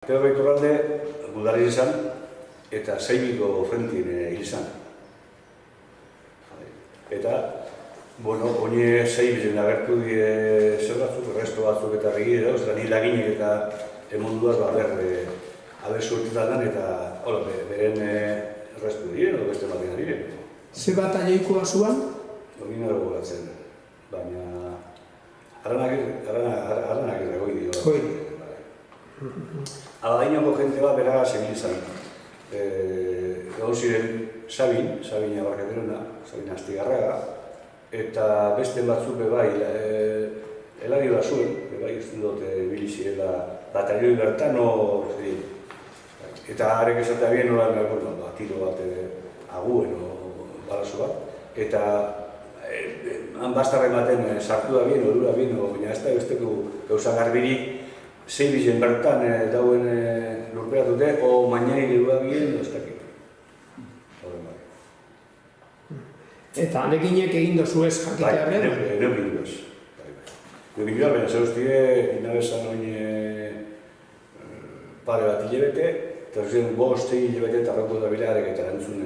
Pedro Iturralde budari izan eta Seibiko frentin hil izan. Eta, bueno, oine Seibizen agertu die zer batzuk, resto batzuk eta regi edo, eta ni laginek eta emonduaz haber suertetan eta beren restu diren, edo beste batean diren. Ze bat aieikoa zuan? Ogin erago guratzen, baina aranak eragoi dio. Hoi. Abadainoko jente bat bera sebil izan. Gau ziren Sabin Abarkateruna, Sabin Astigarraga, eta beste batzuk bebai, helari bat zuen, bebai ez dut bilizirela batalioi bertan, eta harek esatea bien nola tiro bat aguen balazo bat, eta han bastarra ematen sartu da bien, odura bien, baina ez da besteko gauza garbirik Seibizen bertan dauen lurperatute, o mainai lehua bien, ez dakit. Eta anekinek egin dozu ez jakitea behar? Neukin duaz. Neukin duaz, baina zeuztide, inabezan oin pare bat hilebete, eta zuen bost hilebete eta rauko da bilarek eta erantzun